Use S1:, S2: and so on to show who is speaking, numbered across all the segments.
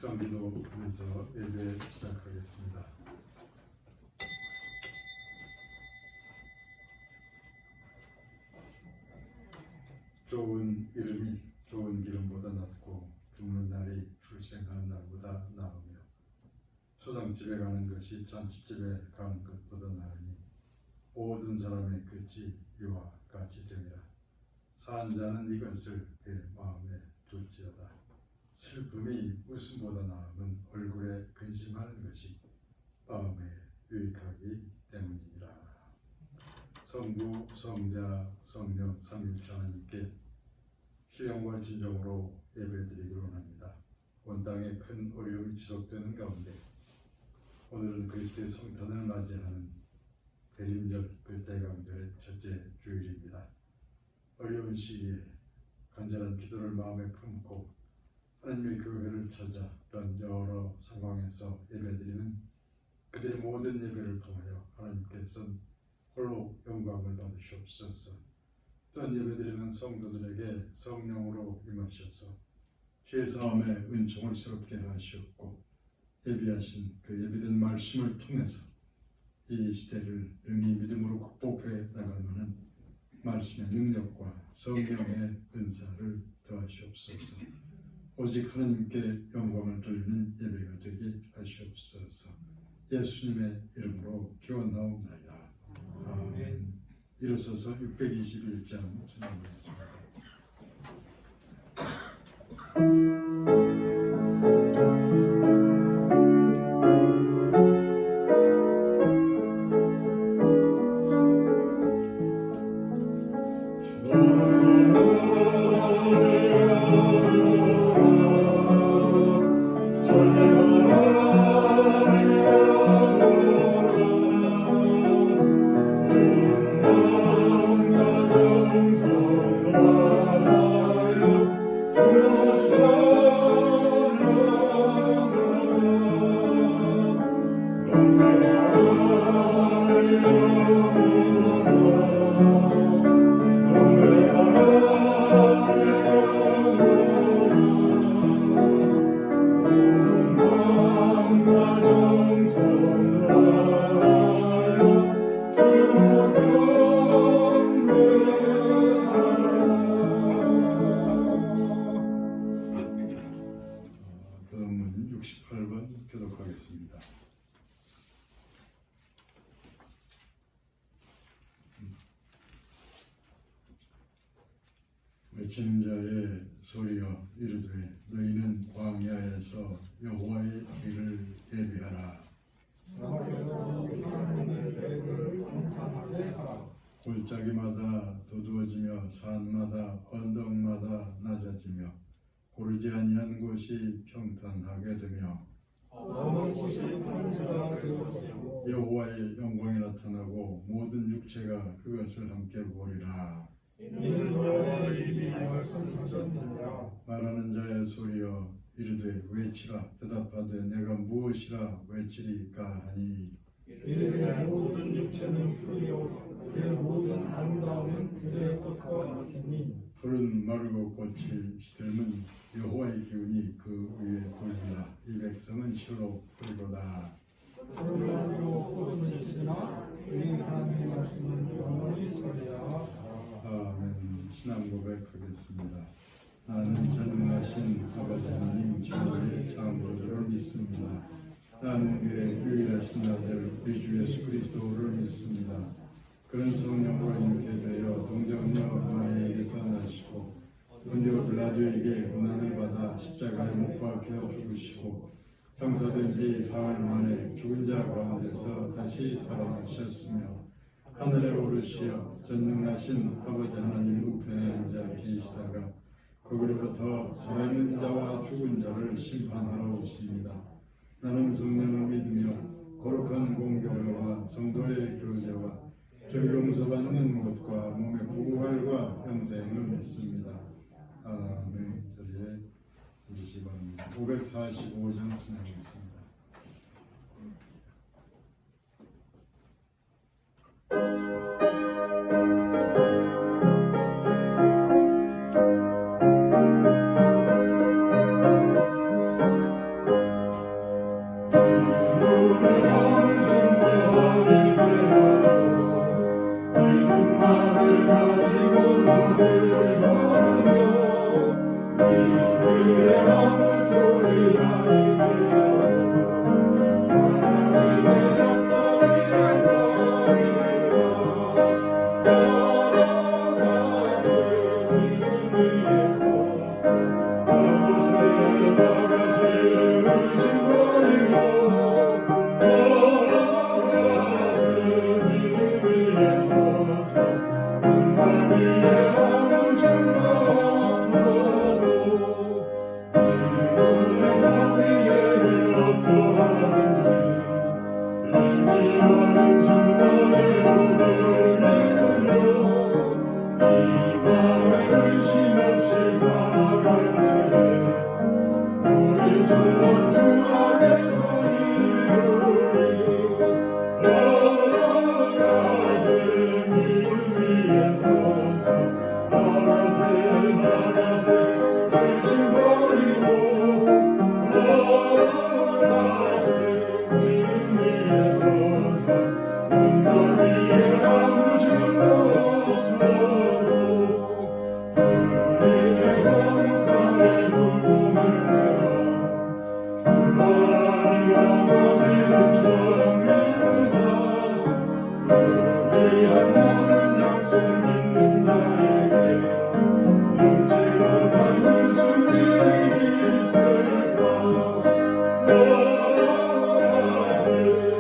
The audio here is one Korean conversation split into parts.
S1: 묵상기도하면서 예배 시작하겠습니다. 좋은 이름이 좋은 기름보다 낫고 죽는 날이 출생하는 날보다 나으며 초상집에 가는 것이 잔치집에 가는 것보다 나으니 모든 사람의 끝이 이와 같이 되리라. 사한 자는 이것을 그의 마음에 둘지어다. 슬픔이 웃음보다 나음은 얼굴에 근심하는 것이 마음에 유익하기 때문이니라. 성부, 성자, 성령 삼위일체 하나님께 신령과 진정으로 예배드리기 원합니다. 온 땅에 큰 어려움이 지속되는 가운데 오늘은 그리스도의 성탄을 맞이하는 대림절 대감절의 첫째 주일입니다. 어려운 시기에 간절한 기도를 마음에 품고 하나님의 교회를 찾아 그런 여러 상황에서 예배드리는 그들의 모든 예배를 통하여 하나님께서 홀로 영광을 받으시옵소서. 또한 예배드리는 성도들에게 성령으로 임하셔서 죄사함의 은총을 새롭게 하시옵고 예비하신 그 예비된 말씀을 통해서 이 시대를 능히 믿음으로 극복해 나갈 만한 말씀의 능력과 성령의 은사를 더하시옵소서. 오직 하나님께 영광을 돌리는 예배가 되게 하시옵소서. 예수님의 이름으로 기원하옵나이다. 아멘. 일어서서 621장 전하겠습니다. 외치는 자의 소리여 이르되 너희는 광야에서 여호와의 길을 예비하라. 골짜기마다 도두어지며 산마다 언덕마다 낮아지며 고르지 아니한 곳이 평탄하게 되며 여호와의 영광이 나타나고 모든 육체가 그것을 함께 보리라. 말하는 자의 소리여 이르되 외치라. 대답하되 내가 무엇이라 외치리까 하니
S2: 이르되 모든 육체는 풀이요 그 모든 아름다움은 그의 꽃과 같으니
S1: 푸른 마르고 꽃이 시들면 여호와의 기운이 그 위에 돌리라. 이 백성은 실로 풀이로다.
S2: 풀마르고 꽃은 시드나 그의 하나님의 말씀은 영원히 서리라.
S1: 아멘. 신앙 고백하겠습니다. 나는 전능하신 아버지 하나님 천주의 창조주를 믿습니다. 나는 그의 유일하신 아들 우리 주 예수 그리스도를 믿습니다. 그런 성령으로 잉태되어 동정녀 마리아에게서 나시고 본디오 빌라도에게 고난을 받아 십자가에 못 박혀 죽으시고 장사된 지 사흘 만에 죽은 자 가운데서 다시 살아나셨으며 하늘에 오르시어 전능하신 아버지 하나님 우편에 앉아 계시다가 거기로부터 살아있는 자와 죽은 자를 심판하러 오십니다. 나는 성령을 믿으며 거룩한 공교회와 성도의 교제와 죄 용서받는 것과 몸의 부활과 영생을 믿습니다. 아멘. 자리에 앉으시기 바랍니다. 545장 진행하겠습니다.
S2: 목소리가 들려오고 하나님의 약속이란 소리가 걸어가세 믿음 위에 서서 나가세 의심 버리고 걸어가세 믿음 위에 서서 나 위에 아무 증거 없어도 이분의 나에게는 어떠한지 이미 아는 증거대로 흘리며 이 밤에 의심 없이 살아갈 때에 우리 소원 주 안에서 이루리 걸어가세 믿음 위에 서서 나가세 나가세 의심 버리고 걸어가세 믿음 위에 서서 언덕 위에 아무 증거 없어도 주님의 거룩함에 두고 세워 주 하나님 아버지는 정밀하다 위한 모든 약속 믿는 자에게 넘지 못한 무슨 일이 있을까 걸어가세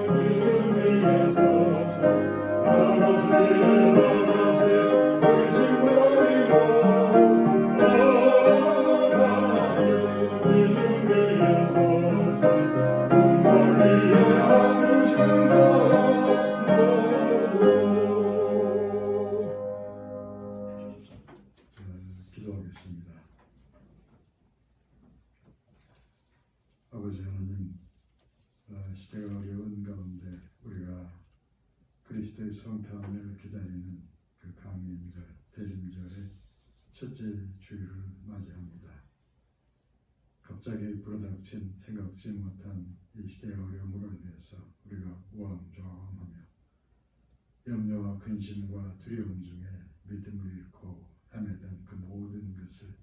S2: 믿음 위에 서서 나가세 나가세 의심 버리고 걸어가세 믿음 위에 서서 언덕 위에 아무 증거 없어도
S1: 기도하겠습니다. 아버지 하나님, 시대가 어려운 가운데 우리가 그리스도의 성탄을 기다리는 그 강림절, 대림절의 첫째 주일을 맞이합니다. 갑자기 불어닥친 생각지 못한 이 시대의 어려움으로 인해서 우리가 우왕좌왕하며 염려와 근심과 두려움 중에 믿음을 잃고 헤매던 그 모든 것을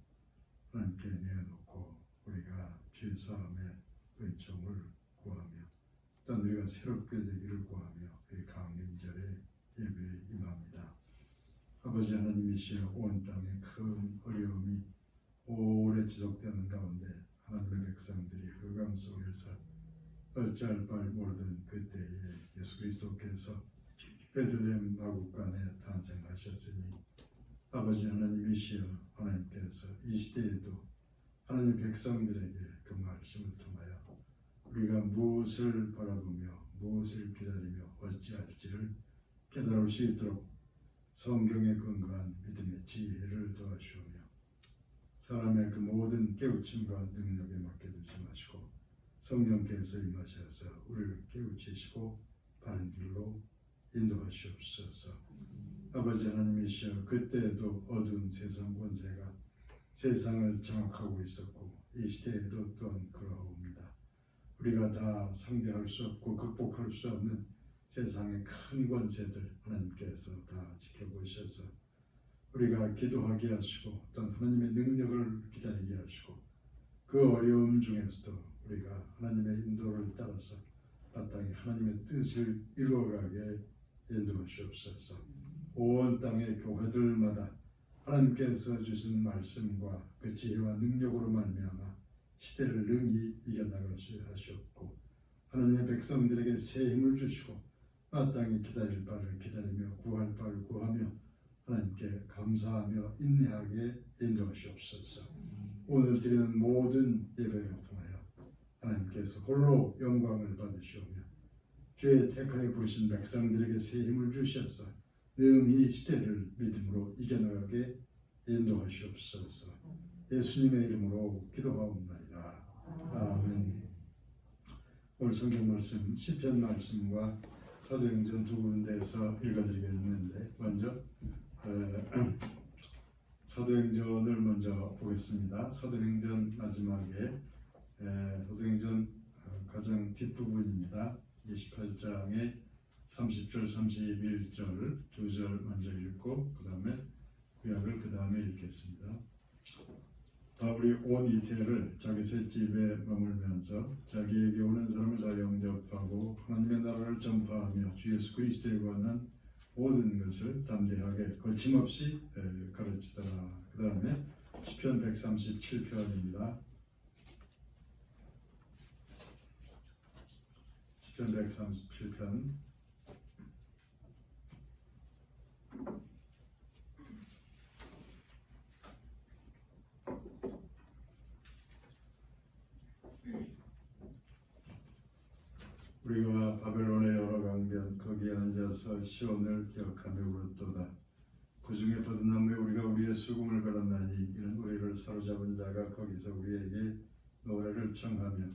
S1: 하나님께 내어놓고 우리가 죄사함의 은총을 구하며 또한 우리가 새롭게 되기를 구하며 그 강림절의 예배에 임합니다. 아버지 하나님이시여 온 땅에 큰 어려움이 오래 지속되는 가운데 하나님의 백성들이 흑암 속에서 어찌할 바를 모르던 그때에 예수 그리스도께서 베들레헴 마구간에 탄생하셨으니 아버지 하나님이시여 하나님께서 이 시대에도 하나님 백성들에게 그 말씀을 통하여 우리가 무엇을 바라보며 무엇을 기다리며 어찌할지를 깨달을 수 있도록 성경에 근거한 믿음의 지혜를 도와주오며 사람의 그 모든 깨우침과 능력에 맡겨두지 마시고 성령께서 임하셔서 우리를 깨우치시고 바른 길로 인도하시옵소서. 아버지 하나님이시여 그때에도 어두운 세상 권세가 세상을 장악하고 있었고 이 시대에도 또한 그러하옵니다. 우리가 다 상대할 수 없고 극복할 수 없는 세상의 큰 권세들 하나님께서 다 지켜보셔서 우리가 기도하게 하시고 또한 하나님의 능력을 기다리게 하시고 그 어려움 중에서도 우리가 하나님의 인도를 따라서 마땅히 하나님의 뜻을 이루어가게 인도하시옵소서. 온 땅의 교회들마다 하나님께서 주신 말씀과 그 지혜와 능력으로 말미암아 시대를 능히 이겨나갈 수 하시옵고 하나님의 백성들에게 새 힘을 주시고 마땅히 기다릴 바를 기다리며 구할 바를 구하며 하나님께 감사하며 인내하게 인도하시옵소서. 오늘 드리는 모든 예배를 통하여 하나님께서 홀로 영광을 받으시오며 주의 택하여 부르신 백성들에게 새 힘을 주셔서 능히 시대를 믿음으로 이겨나가게 인도하시옵소서. 예수님의 이름으로 기도하옵나이다. 아멘. 오늘 성경 말씀 시편 말씀과 사도행전 두 군데에서 읽어드리겠는데 먼저 사도행전을 먼저 보겠습니다. 사도행전 마지막에 사도행전 가장 뒷부분입니다. 28장의 30절 31절 두 절 먼저 읽고 그 다음에 구약을 그 다음에 읽겠습니다. 바울이 온 이태를 자기 셋집에 머물면서 자기에게 오는 사람을 다 영접하고 하나님의 나라를 전파하며 주 예수 그리스도에 관한 모든 것을 담대하게 거침없이 가르치더라. 그 다음에 시편 137편입니다. 시편 137편 우리가 바벨론의 여러 강변 거기에 앉아서 시온을 기억하며 울었도다. 그 중에 버드나무에 우리가 우리의 수금을 걸었나니 이는 우리를 사로잡은 자가 거기서 우리에게 노래를 청하며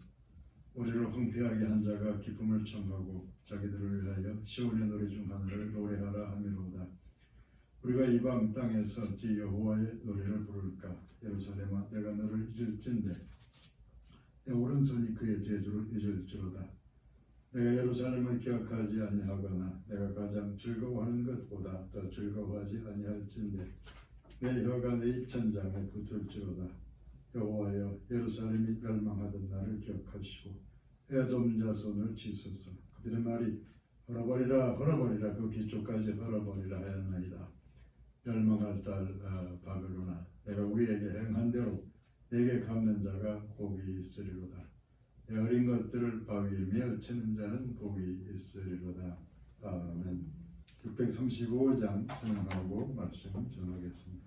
S1: 우리를 황폐하게 한 자가 기쁨을 청하고 자기들을 위하여 시온의 노래 중 하나를 노래하라 하미로다. 우리가 이방 땅에서 어찌 여호와의 노래를 부를까? 예루살렘아 내가 너를 잊을진대 내 오른손이 그의 제주를 잊을지로다. 내가 예루살렘을 기억하지 아니하거나 내가 가장 즐거워하는 것보다 더 즐거워하지 아니할진대 내 혀가 내 입천장에 붙을지로다. 여호와여 예루살렘이 멸망하던 날을 기억하시고 에돔 자손을 치소서. 그들의 말이 헐어버리라 헐어버리라 그 기초까지 헐어버리라 하였나이다. 멸망할 딸 바벨론아 내가 우리에게 행한 대로 내게 갚는 자가 복이 있으리로다. 내 어린 것들을 바위에 메어치는 자는 복이 있으리로다. 아멘. 635장 찬양하고 말씀 전하겠습니다.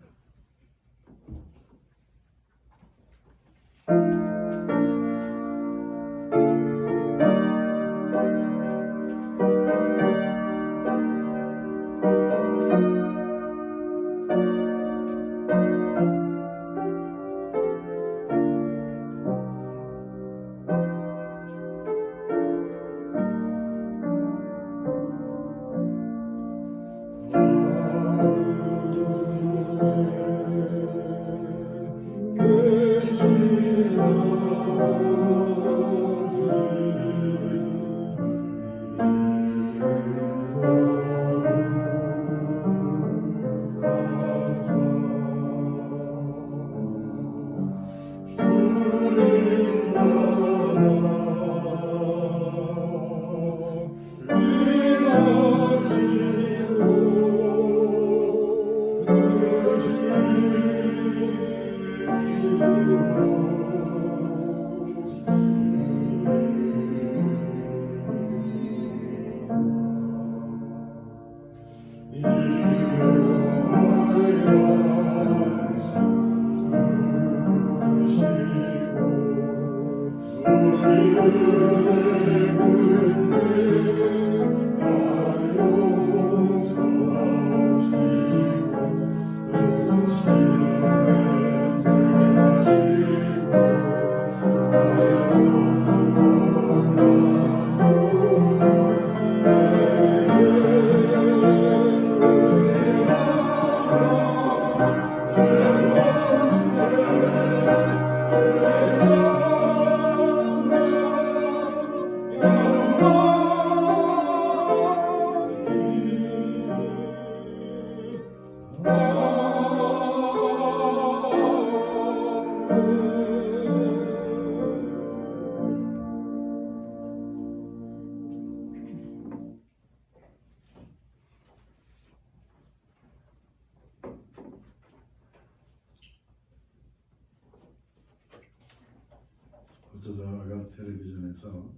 S1: 어쩌다가 텔레비전에서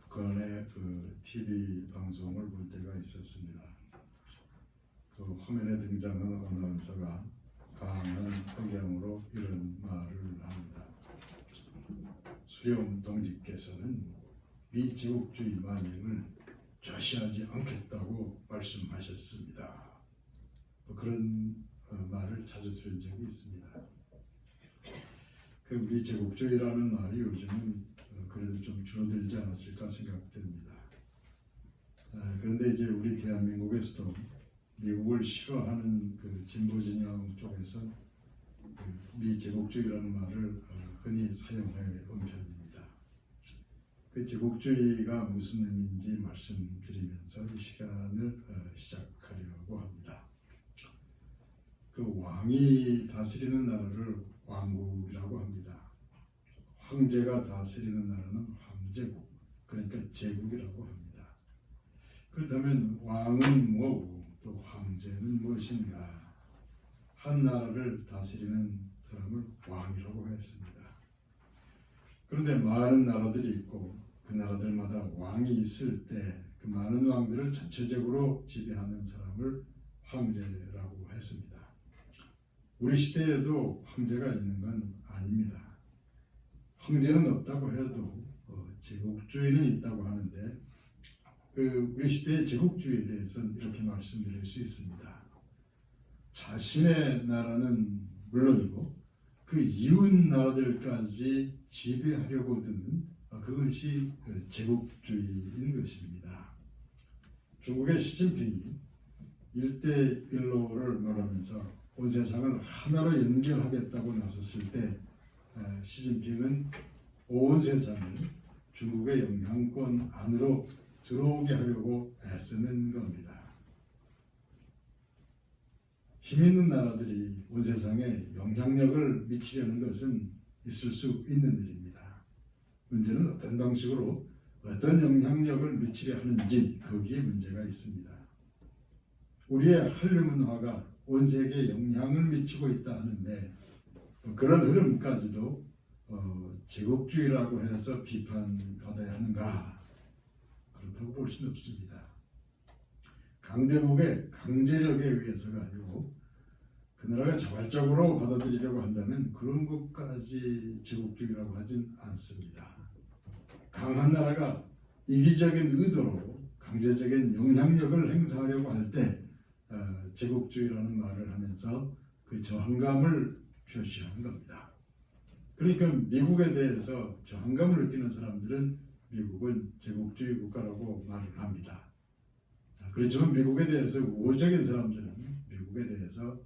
S1: 북한의 그 TV 방송을 볼 때가 있었습니다. 그 화면에 등장하는 아나운서가 강한 억양으로 이런 말을 합니다. 수영 동지께서는 미제국주의 만행을 좌시하지 않겠다고 말씀하셨습니다. 그런 말을 자주 들은 적이 있습니다. 그 미제국주의라는 말이 요즘은 그래도 좀 줄어들지 않았을까 생각됩니다. 그런데 이제 우리 대한민국에서도 미국을 싫어하는 그 진보 진영 쪽에서 그 미제국주의라는 말을 흔히 사용해 온 편입니다. 그 제국주의가 무슨 의미인지 말씀드리면서 이 시간을 시작하려고 합니다. 그 왕이 다스리는 나라를 왕국이라고 합니다. 황제가 다스리는 나라는 황제국, 그러니까 제국이라고 합니다. 그렇다면 왕은 뭐고 또 황제는 무엇인가? 한 나라를 다스리는 사람을 왕이라고 했습니다. 그런데 많은 나라들이 있고 그 나라들마다 왕이 있을 때 그 많은 왕들을 전체적으로 지배하는 사람을 황제라고 했습니다. 우리 시대에도 황제가 있는 건 아닙니다. 황제는 없다고 해도 제국주의는 있다고 하는데 우리 시대의 제국주의에 대해서는 이렇게 말씀드릴 수 있습니다. 자신의 나라는 물론이고 그 이웃 나라들까지 지배하려고 드는 그것이 제국주의인 것입니다. 중국의 시진핑이 1대1로를 말하면서 온 세상을 하나로 연결하겠다고 나섰을 때 시진핑은 온 세상을 중국의 영향권 안으로 들어오게 하려고 애쓰는 겁니다. 힘 있는 나라들이 온 세상에 영향력을 미치려는 것은 있을 수 있는 일입니다. 문제는 어떤 방식으로 어떤 영향력을 미치려 하는지 거기에 문제가 있습니다. 우리의 한류 문화가 온 세계에 영향을 미치고 있다 하는데 그런 흐름까지도 제국주의라고 해서 비판받아야 하는가? 그렇다고 볼 수는 없습니다. 강대국의 강제력에 의해서가 아니고 그 나라가 자발적으로 받아들이려고 한다면 그런 것까지 제국주의라고 하진 않습니다. 강한 나라가 이기적인 의도로 강제적인 영향력을 행사하려고 할 때 제국주의라는 말을 하면서 그 저항감을 표시하는 겁니다. 그러니까 미국에 대해서 저항감을 느끼는 사람들은 미국은 제국주의 국가라고 말을 합니다. 그렇지만 미국에 대해서 우호적인 사람들은 미국에 대해서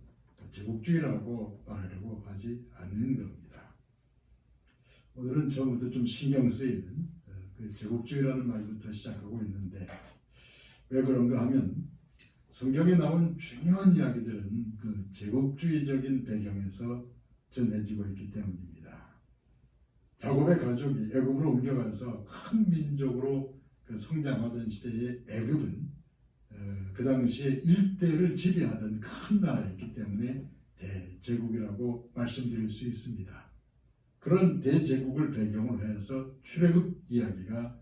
S1: 제국주의라고 말하려고 하지 않는 겁니다. 오늘은 처음부터 좀 신경 쓰이는 그 제국주의라는 말부터 시작하고 있는데 왜 그런가 하면 성경에 나온 중요한 이야기들은 그 제국주의적인 배경에서 전해지고 있기 때문입니다. 야곱의 가족이 애굽으로 옮겨가서 큰 민족으로 그 성장하던 시대의 애굽은 그 당시에 일대를 지배하던 큰 나라였기 때문에 대제국이라고 말씀드릴 수 있습니다. 그런 대제국을 배경으로 해서 출애굽 이야기가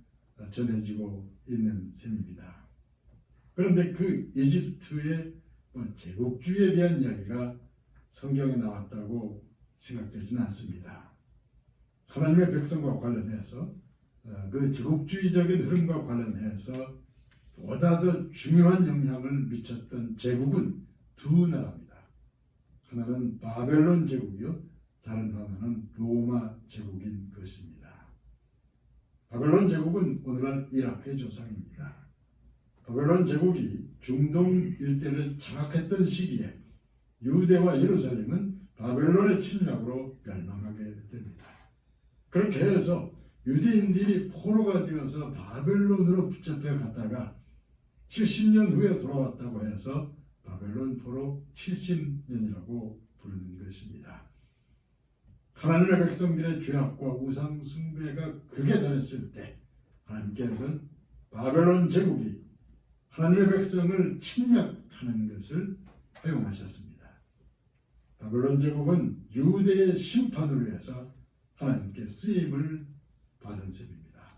S1: 전해지고 있는 셈입니다. 그런데 그 이집트의 제국주의에 대한 이야기가 성경에 나왔다고 생각되지는 않습니다. 하나님의 백성과 관련해서 그 제국주의적인 흐름과 관련해서 보다 더 중요한 영향을 미쳤던 제국은 두 나라입니다. 하나는 바벨론 제국이요, 다른 하나는 로마 제국인 것입니다. 바벨론 제국은 오늘날 이라크의 조상입니다. 바벨론 제국이 중동 일대를 장악했던 시기에 유대와 예루살렘은 바벨론의 침략으로 멸망하게 됩니다. 그렇게 해서 유대인들이 포로가 되어서 바벨론으로 붙잡혀 갔다가 70년 후에 돌아왔다고 해서 바벨론 포로 70년이라고 부르는 것입니다. 하나님의 백성들의 죄악과 우상 숭배가 극에 달했을 때 하나님께서는 바벨론 제국이 하나님의 백성을 침략하는 것을 허용하셨습니다. 바벨론 제국은 유대의 심판을 위해서 하나님께 쓰임을 받은 셈입니다.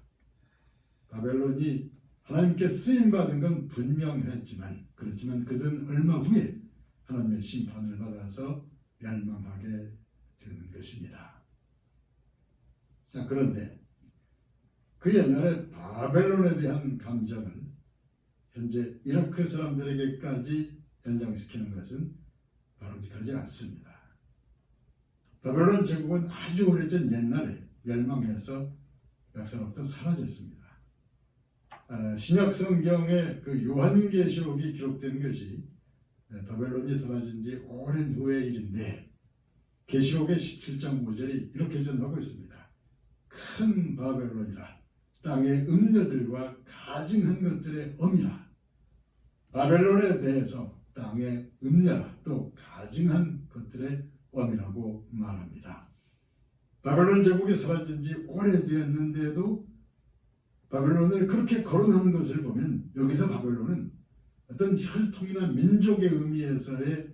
S1: 바벨론이 하나님께 쓰임받은 건 분명했지만 그렇지만 그들은 얼마 후에 하나님의 심판을 받아서 멸망하게 되는 것입니다. 자, 그런데 그 옛날에 바벨론에 대한 감정을 현재 이라크 사람들에게까지 연장시키는 것은 바람직하지 않습니다. 바벨론 제국은 아주 오래전 옛날에 멸망해서 역사로부터 사라졌습니다. 신약 성경의 그 요한계시록이 기록된 것이 바벨론이 사라진 지 오랜 후의 일인데 계시록의 17장 5절이 이렇게 전하고 있습니다. 큰 바벨론이라 땅의 음녀들과 가증한 것들의 엄이라. 바벨론에 대해서 땅의 음녀라 또 가증한 것들의 엄이라고 말합니다. 바벨론 제국이 사라진 지 오래되었는데도 바벨론을 그렇게 거론하는 것을 보면 여기서 바벨론은 어떤 혈통이나 민족의 의미에서의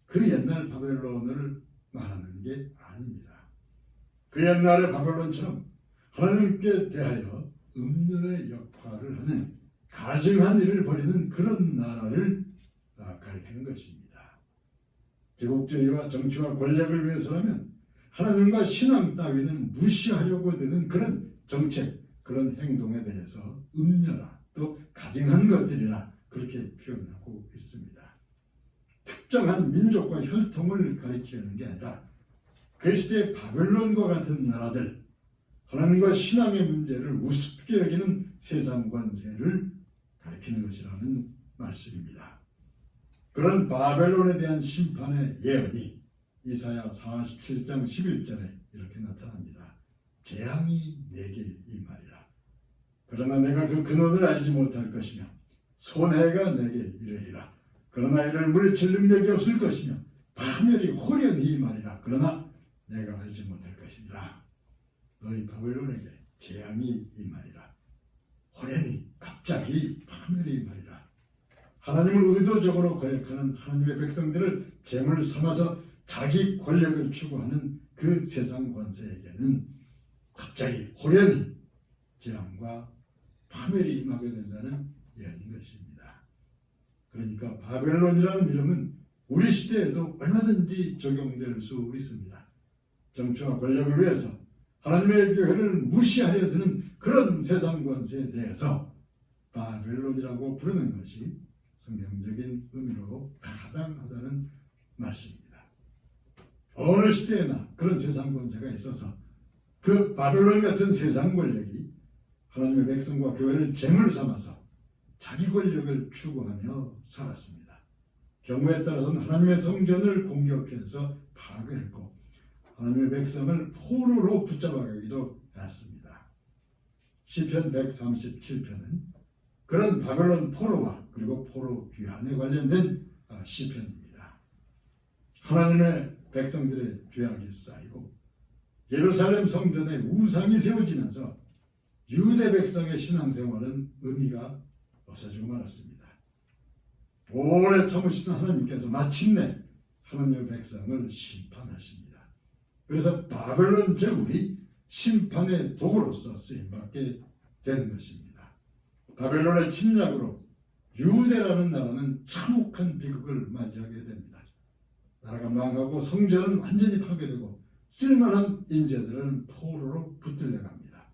S1: 그 옛날 바벨론을 말하는 게 아닙니다. 그 옛날의 바벨론처럼 하나님께 대하여 음녀의 역할을 하는 가증한 일을 벌이는 그런 나라를 가리키는 것입니다. 제국주의와 정치와 권력을 위해서라면 하나님과 신앙 따위는 무시하려고 드는 그런 정책, 그런 행동에 대해서 음녀라, 또 가증한 것들이라 그렇게 표현하고 있습니다. 특정한 민족과 혈통을 가리키는 게 아니라 그 시대의 바벨론과 같은 나라들, 하나님과 신앙의 문제를 우습게 여기는 세상 권세를 가리키는 것이라는 말씀입니다. 그런 바벨론에 대한 심판의 예언이 이사야 47장 11절에 이렇게 나타납니다. 재앙이 내게 임하리라. 그러나 내가 그 근원을 알지 못할 것이며 손해가 내게 이르리라. 그러나 이를 물리칠 능력이 없을 것이며 파멸이 호련히 임하리라. 그러나 내가 알지 못할 것이니라. 너희 바벨론에게 재앙이 임하리라. 호련히 갑자기 파멸이 임하리라. 하나님을 의도적으로 거역하는 하나님의 백성들을 제물 삼아서 자기 권력을 추구하는 그 세상 권세에게는 갑자기 호련히 재앙과 파멸이 임하게 된다는 예언인 것입니다. 그러니까 바벨론이라는 이름은 우리 시대에도 얼마든지 적용될 수 있습니다. 정치와 권력을 위해서 하나님의 교회를 무시하려 드는 그런 세상 권세에 대해서 바벨론이라고 부르는 것이 성경적인 의미로 타당하다는 말씀입니다. 어느 시대에나 그런 세상 권세가 있어서 그 바벨론 같은 세상 권력이 하나님의 백성과 교회를 제물 삼아서 자기 권력을 추구하며 살았습니다. 경우에 따라서는 하나님의 성전을 공격해서 파괴했고 하나님의 백성을 포로로 붙잡아가기도 했습니다. 시편 137편은 그런 바벨론 포로와 그리고 포로 귀환에 관련된 시편입니다. 하나님의 백성들의 죄악이 쌓이고 예루살렘 성전에 우상이 세워지면서 유대 백성의 신앙생활은 의미가 없어지고 말았습니다. 오래 참으시던 하나님께서 마침내 하나님의 백성을 심판하십니다. 그래서 바벨론 제국이 심판의 도구로서 쓰임받게 되는 것입니다. 바벨론의 침략으로 유대라는 나라는 참혹한 비극을 맞이하게 됩니다. 나라가 망하고 성전은 완전히 파괴되고 쓸만한 인재들은 포로로 붙들려갑니다.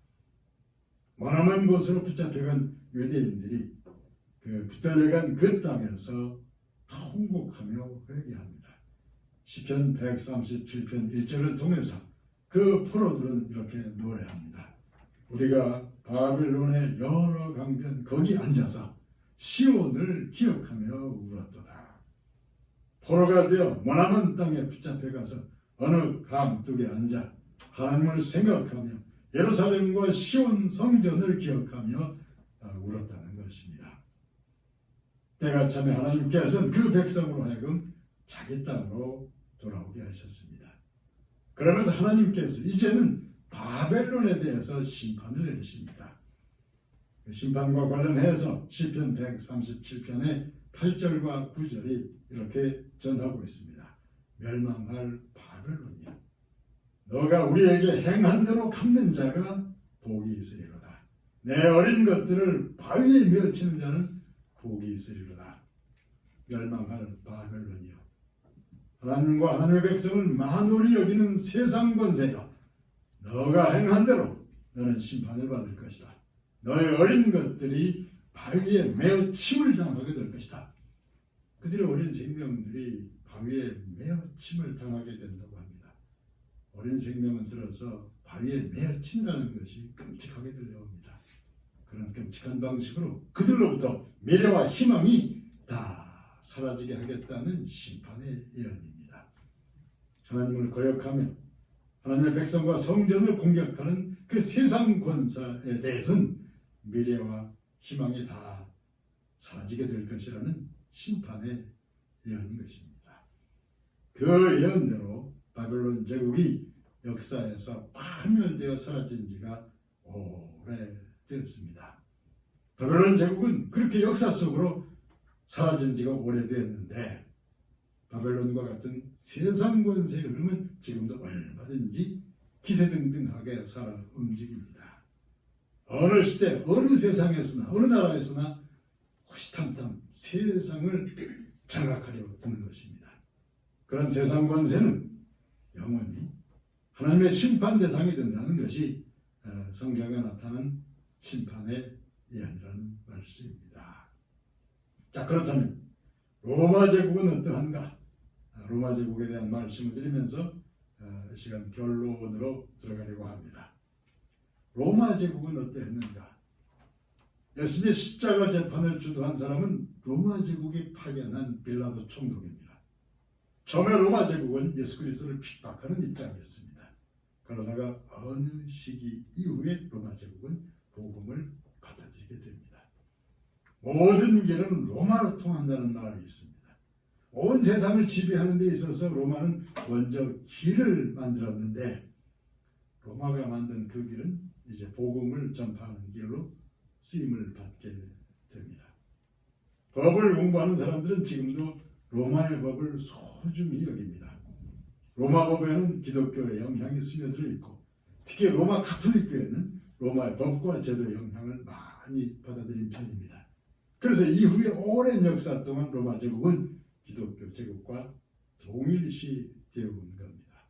S1: 머나먼 곳으로 붙잡혀간 유대인들이 그 붙들려간 그 땅에서 통곡하며 회개합니다. 시편 137편 1절을 통해서 그 포로들은 이렇게 노래합니다. 우리가 바벨론의 여러 강변 거기 앉아서 시온을 기억하며 울었도다. 포로가 되어 머나먼 땅에 붙잡혀가서 어느 감뚝에 앉아 하나님을 생각하며 예루살렘과 시온 성전을 기억하며 울었다는 것입니다. 때가 차면 하나님께서는 그 백성으로 하여금 자기 땅으로 돌아오게 하셨습니다. 그러면서 하나님께서 이제는 바벨론에 대해서 심판을 내리십니다. 그 심판과 관련해서 시편 137편의 8절과 9절이 이렇게 전하고 있습니다. 멸망할 바벨론이야. 너가 우리에게 행한 대로 갚는 자가 복이 있으리로다. 내 어린 것들을 바위에 메어치는 자는 복이 있으리로다. 멸망할 바벨론이여. 하나님과 하나님의 백성을 만홀히 여기는 세상 권세여. 너가 행한 대로 너는 심판을 받을 것이다. 너의 어린 것들이 바위에 매어 침을 당하게 될 것이다. 그들의 어린 생명들이 바위에 매어 침을 당하게 된다고 합니다. 어린 생명은 들어서 바위에 매어 친다는 것이 끔찍하게 들려옵니다. 그런 끔찍한 방식으로 그들로부터 미래와 희망이 다 사라지게 하겠다는 심판의 예언입니다. 하나님을 거역하며 하나님의 백성과 성전을 공격하는 그 세상 권사에 대해서는 미래와 희망이 다 사라지게 될 것이라는 심판의 예언인 것입니다. 그 예언대로 바벨론 제국이 역사에서 파멸되어 사라진 지가 오래되었습니다. 바벨론 제국은 그렇게 역사 속으로 사라진 지가 오래되었는데 바벨론과 같은 세상 권세의 흐름은 지금도 얼마든지 기세등등하게 살아 움직입니다. 어느 시대, 어느 세상에서나 어느 나라에서나 호시탐탐 세상을 장악하려 드는 것입니다. 그런 세상 권세는 영원히 하나님의 심판 대상이 된다는 것이 성경에 나타난 심판의 예언이라는 말씀입니다. 자, 그렇다면 로마 제국은 어떠한가? 로마 제국에 대한 말씀을 드리면서 이 시간 결론으로 들어가려고 합니다. 로마 제국은 어떠했는가? 예수님의 십자가 재판을 주도한 사람은 로마 제국이 파견한 빌라도 총독입니다. 처음에 로마 제국은 예수 그리스도를 핍박하는 입장이었습니다. 그러다가 어느 시기 이후에 로마 제국은 복음을 받아들이게 됩니다. 모든 길은 로마로 통한다는 말이 있습니다. 온 세상을 지배하는 데 있어서 로마는 먼저 길을 만들었는데 로마가 만든 그 길은 이제 복음을 전파하는 길로 쓰임을 받게 됩니다. 법을 공부하는 사람들은 지금도 로마의 법을 소중히 여깁니다. 로마 법에는 기독교의 영향이 스며들어 있고 특히 로마 가톨릭교회는 로마의 법과 제도의 영향을 많이 받아들인 편입니다. 그래서 이후에 오랜 역사 동안 로마 제국은 기독교 제국과 동일시 되어 온 겁니다.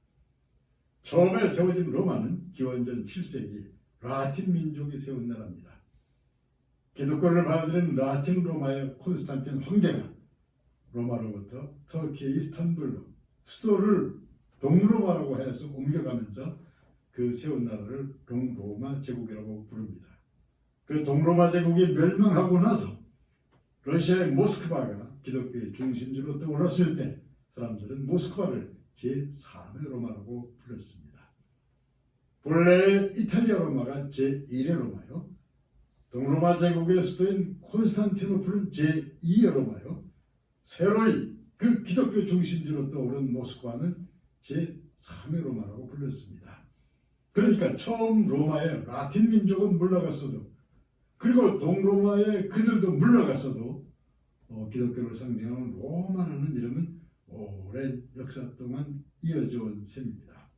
S1: 처음에 세워진 로마는 기원전 7세기 라틴 민족이 세운 나라입니다. 기독교를 받아들인 라틴 로마의 콘스탄틴 황제가 로마로부터 터키의 이스탄불로 수도를 동로마라고 해서 옮겨가면서 그 세운 나라를 동로마 제국이라고 부릅니다. 그 동로마 제국이 멸망하고 나서 러시아의 모스크바가 기독교의 중심지로 떠올랐을 때 사람들은 모스크바를 제4의 로마라고 불렀습니다. 본래 이탈리아 로마가 제1의 로마요. 동로마 제국의 수도인 콘스탄티노플은 제2의 로마요. 새로이 그 기독교 중심지로 떠오른 모스크바는 제3의 로마라고 불렸습니다. 그러니까 처음 로마의 라틴 민족은 물러갔어도 그리고 동로마의 그들도 물러갔어도 기독교를 상징하는 로마라는 이름은 오랜 역사 동안 이어져 온 셈입니다.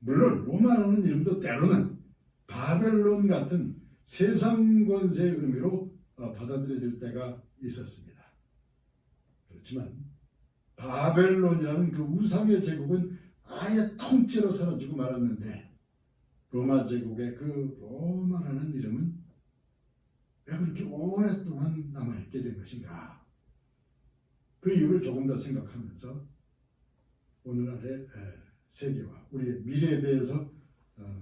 S1: 물론 로마라는 이름도 때로는 바벨론 같은 세상 권세의 의미로 받아들여질 때가 있었습니다. 그렇지만 바벨론이라는 그 우상의 제국은 아예 통째로 사라지고 말았는데 로마 제국의 그 로마라는 이름은 왜 그렇게 오랫동안 남아있게 된 것인가? 그 이유를 조금 더 생각하면서 오늘날의 세계와 우리의 미래에 대해서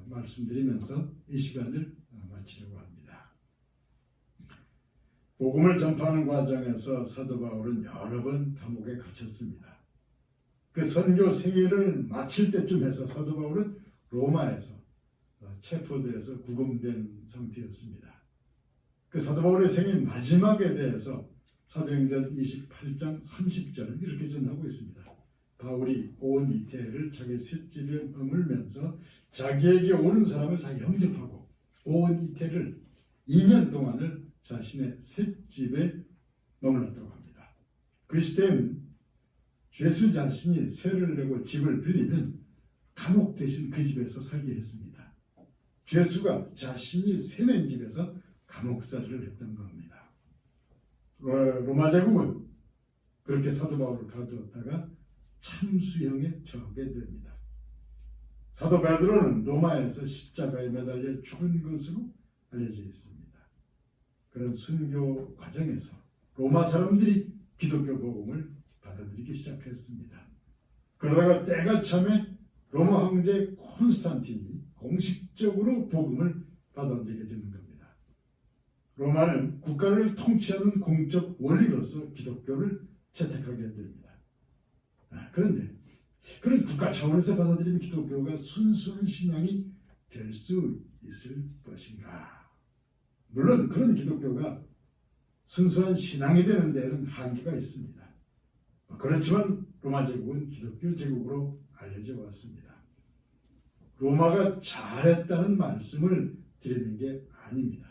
S1: 말씀드리면서 이 시간을 마치려고 합니다. 복음을 전파하는 과정에서 사도 바울은 여러 번 감옥에 갇혔습니다. 그 선교 생애를 마칠 때쯤 해서 사도 바울은 로마에서 체포돼서 구금된 상태였습니다. 그 사도 바울의 생애 마지막에 대해서 사도행전 28장 30절은 이렇게 전하고 있습니다. 바울이 온 이태를 자기 셋집에 머물면서 자기에게 오는 사람을 다 영접하고 온 이태를 2년 동안을 자신의 셋집에 머물렀다고 합니다. 그 시대에는 죄수 자신이 세를 내고 집을 빌리면 감옥 대신 그 집에서 살게 했습니다. 죄수가 자신이 세낸 집에서 감옥살이를 했던 겁니다. 로마 제국은 그렇게 사도 바울을 가두었다가 참수형에 처하게 됩니다. 사도 베드로는 로마에서 십자가에 매달려 죽은 것으로 알려져 있습니다. 그런 순교 과정에서 로마 사람들이 기독교 복음을 받아들이기 시작했습니다. 그러다가 때가 참에 로마 황제 콘스탄틴이 공식적으로 복음을 받아들이게 되는 겁니다. 로마는 국가를 통치하는 공적 원리로서 기독교를 채택하게 됩니다. 그런데 그런 국가 차원에서 받아들이는 기독교가 순수한 신앙이 될 수 있을 것인가? 물론 그런 기독교가 순수한 신앙이 되는 데는 한계가 있습니다. 그렇지만 로마 제국은 기독교 제국으로 알려져 왔습니다. 로마가 잘했다는 말씀을 드리는 게 아닙니다.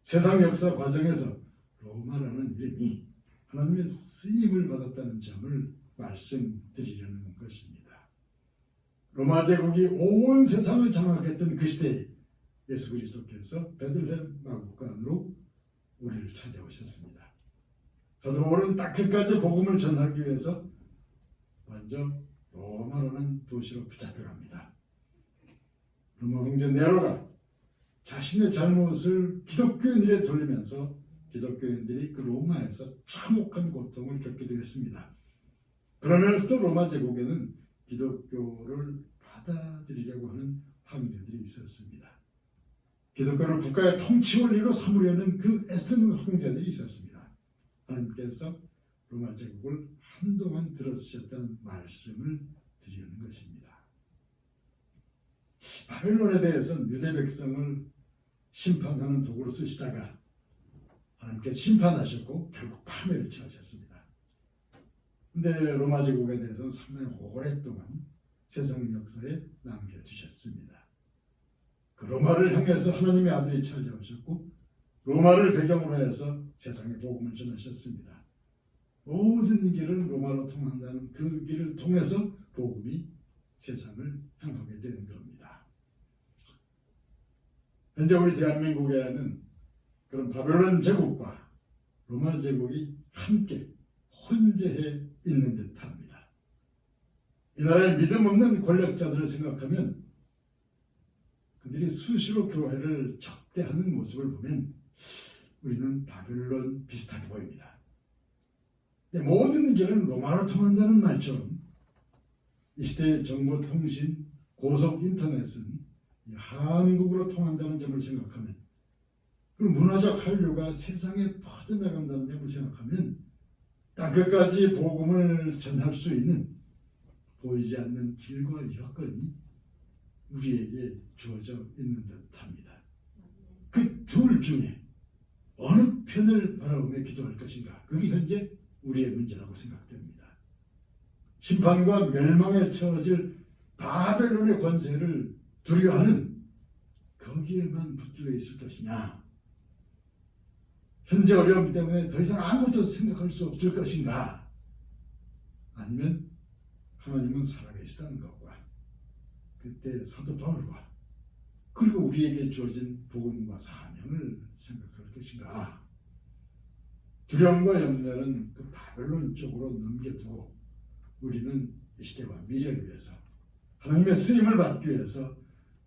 S1: 세상 역사 과정에서 로마라는 이름이 하나님의 쓰임을 받았다는 점을 말씀드리려는 것입니다. 로마 제국이 온 세상을 장악했던 그 시대에 예수 그리스도께서 베들레헴 마구간으로 우리를 찾아오셨습니다. 사도 바울은 딱 그까지 복음을 전하기 위해서 먼저 로마라는 도시로 붙잡혀갑니다. 로마 황제 네로가 자신의 잘못을 기독교인들에 돌리면서 기독교인들이 그 로마에서 참혹한 고통을 겪기도 했습니다. 그러면서도 로마 제국에는 기독교를 받아들이려고 하는 황제들이 있었습니다. 기독교를 국가의 통치 원리로 삼으려는 그 애쓰는 황제들이 있었습니다. 하나님께서 로마 제국을 한동안 들어주셨다는 말씀을 드리는 것입니다. 바벨론에 대해서는 유대 백성을 심판하는 도구로 쓰시다가 하나님께서 심판하셨고 결국 파멸을 취하셨습니다. 그런데 로마 제국에 대해서는 상당히 오랫동안 세상 역사에 남겨주셨습니다. 그 로마를 향해서 하나님의 아들이 찾아오셨고 로마를 배경으로 해서 세상에 복음을 전하셨습니다. 모든 길은 로마로 통한다는 그 길을 통해서 복음이 세상을 향하게 된 겁니다. 현재 우리 대한민국에는 그런 바벨론 제국과 로마 제국이 함께 혼재해 있는 듯합니다. 이 나라의 믿음 없는 권력자들을 생각하면 그들이 수시로 교회를 적대하는 모습을 보면 우리는 바벨론 비슷하게 보입니다. 모든 길은 로마로 통한다는 말처럼 이 시대의 정보통신, 고속인터넷은 한국으로 통한다는 점을 생각하면 그리고 문화적 한류가 세상에 퍼져나간다는 점을 생각하면 땅끝까지 복음을 전할 수 있는 보이지 않는 길과 여건이 우리에게 주어져 있는 듯합니다. 그 둘 중에 어느 편을 바라보며 기도할 것인가? 그게 현재 우리의 문제라고 생각됩니다. 심판과 멸망에 처해질 바벨론의 권세를 두려워하는 거기에만 붙들려 있을 것이냐? 현재 어려움 때문에 더 이상 아무것도 생각할 수 없을 것인가? 아니면 하나님은 살아계시다는 것과 그때 사도 바울과 그리고 우리에게 주어진 복음과 사명을 생각할 것인가? 두려움과 염려는 그 바벨론 쪽으로 넘겨두고 우리는 이 시대와 미래를 위해서 하나님의 쓰임을 받기 위해서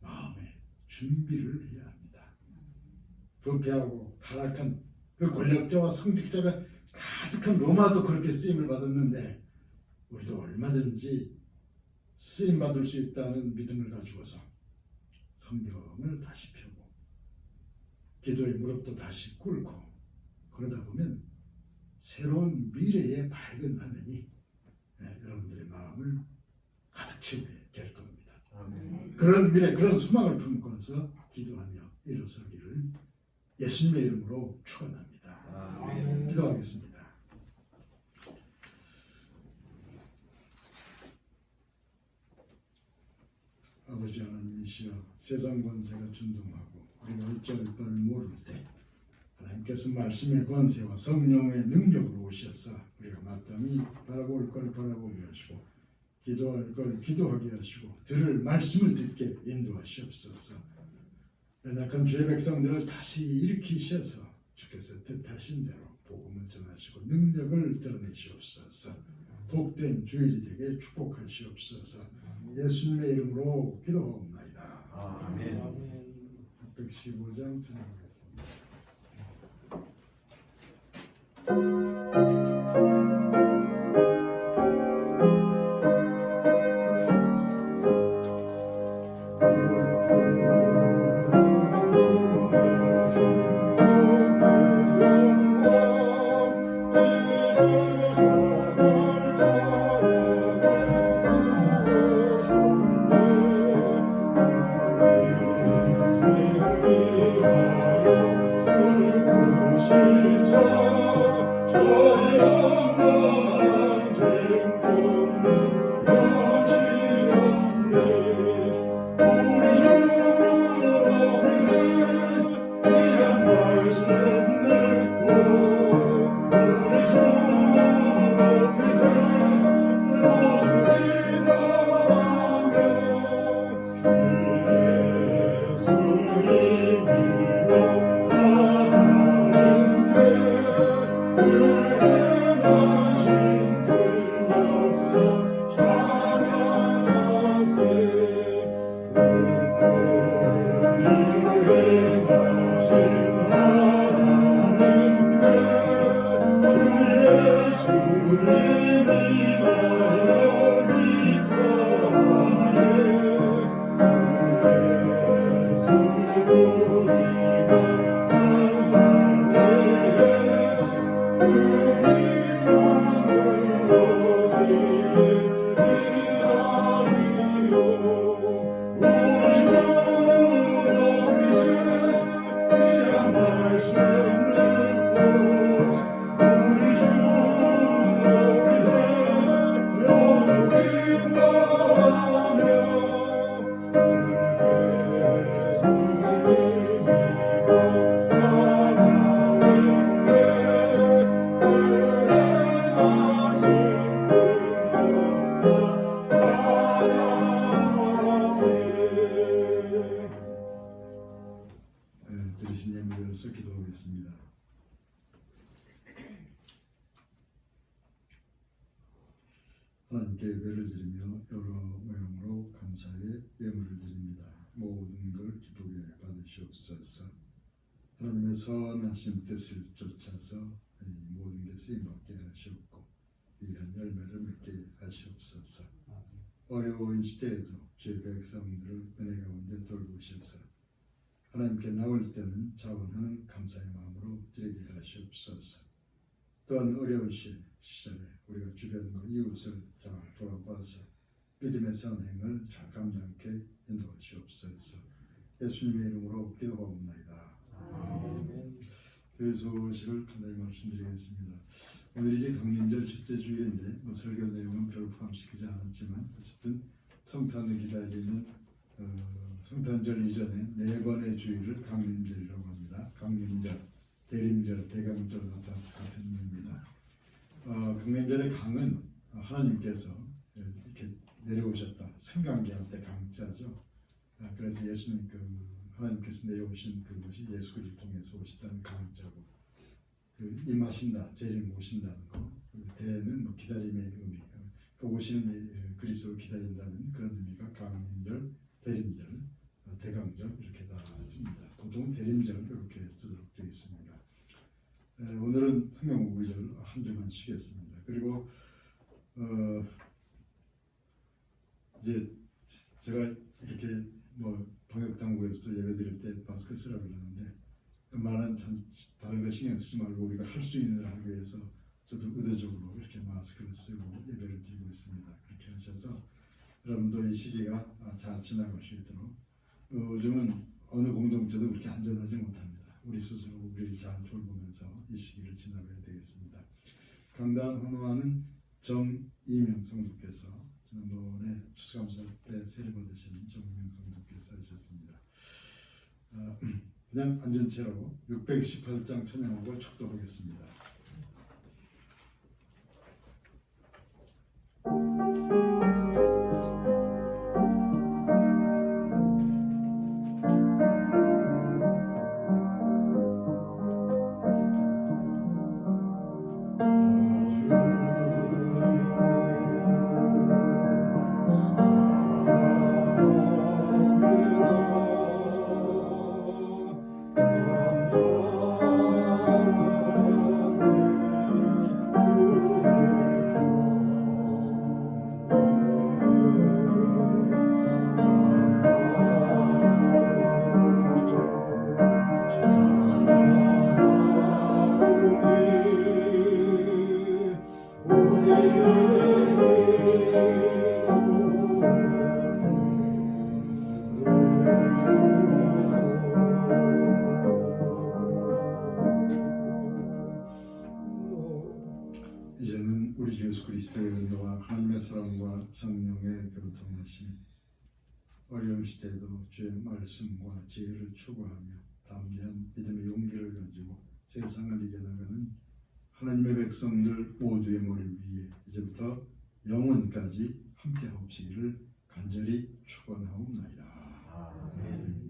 S1: 마음의 준비를 해야 합니다. 부패하고 타락한 그 권력자와 성직자가 가득한 로마도 그렇게 쓰임을 받았는데 우리도 얼마든지 쓰임 받을 수 있다는 믿음을 가지고서 성경을 다시 펴고 기도의 무릎도 다시 꿇고 그러다 보면 새로운 미래의 밝은 화면이 여러분들의 마음을 가득 채우게 될 겁니다. 아멘. 그런 미래, 그런 소망을 품고서 기도하며 일어서기를 예수님의 이름으로 축원합니다. 아멘. 기도하겠습니다. 아버지 하나님이시여, 세상 권세가 준동하고 우리가 어찌할 바를 모를 때 하나님께서 말씀의 권세와 성령의 능력으로 오셔서 우리가 마땅히 바라볼 걸 바라보게 하시고 기도할 걸 기도하게 하시고 들을 말씀을 듣게 인도하시옵소서. 연약한 주의 백성들을 다시 일으키셔서 주께서 뜻하신 대로 복음을 전하시고 능력을 드러내시옵소서. 복된 주일이 되게 축복하시옵소서. 예수님의 이름으로 기도하옵나이다. 아멘. 115장 전하겠습니다.
S2: 시사 조용한 생명을
S1: 들으신 예물을 위해서 기도하겠습니다. 하나님께 예배를 드리며 여러 모양으로 감사의 예물을 드립니다. 모든 걸 기쁘게 받으시옵소서. 하나님의 선하신 뜻을 쫓아서 이 모든 게 쓰임받게 하시옵고 귀한 열매를 맺게 하시옵소서. 어려운 시대에도 주의 백성들을 은혜 가운데 돌보셔서 하나님께 나올 때는 자원하는 감사의 마음으로 드리게 하시옵소서. 또한 어려운 시절에 우리가 주변과 이웃을 잘 돌아봐서 믿음의 선행을 잘 감당케 인도하시옵소서. 예수님의 이름으로 기도하옵나이다. 아멘. 교회 소식을 간단히 말씀드리겠습니다. 오늘이 강림절 첫째 주일인데 설교 내용은 별로 포함시키지 않았지만 어쨌든 성탄을 기다리는 성탄절 이전에 네 번의 주일을 강림절이라고 합니다. 강림절, 대림절, 대강절 같은 의미입니다. 강림절의 강은 하나님께서 이렇게 내려오셨다. 승강기할 때 강자죠. 그래서 예수님 하나님께서 내려오신 그것이 예수 그리스도를 통해서 오시다는 강자고, 임하신다, 재림 오신다는 거. 대는 기다림의 의미. 오시는 그리스도를 기다린다는 그런 의미가 강림절, 대림절, 대강절 이렇게 다 씁니다. 보통 대림절 이렇게 쓰도록 되어 있습니다. 오늘은 성경 우리절 한 주만 쉬겠습니다. 그리고 이제 제가 이렇게 방역 당국에서도 예배 드릴 때 마스크 쓰라고 그러는데 웬만한 다른 거 신경 쓰지 말고 우리가 할 수 있는 일을 하기 위해서 저도 의도적으로 이렇게 마스크를 쓰고 예배를 드리고 있습니다. 그렇게 하셔서 여러분도 이 시기가 잘 지나갈 수 있도록. 요즘은 어느 공동체도 그렇게 안전하지 못합니다. 우리 스스로 우리를 잘 돌보면서 이 시기를 지나가야 되겠습니다. 강단 헌화하는 정이명 성도께서 지난번에 추수감사 때 세례 받으신 정이명 성도께서 하셨습니다. 그냥 앉은 채로 618장 찬양하고 축도하겠습니다. 이제는 우리 주 예수 그리스도의 은혜와 하나님의 사랑과 성령의 교통하심이 어려운 시대에도 주의 말씀과 지혜를 추구하며 담대한 믿음의 용기를 가지고 세상을 이겨나가는 하나님의 백성들 모두의 머리 위에 이제부터 영원까지 함께하옵시기를 간절히 축원하옵나이다. 아멘.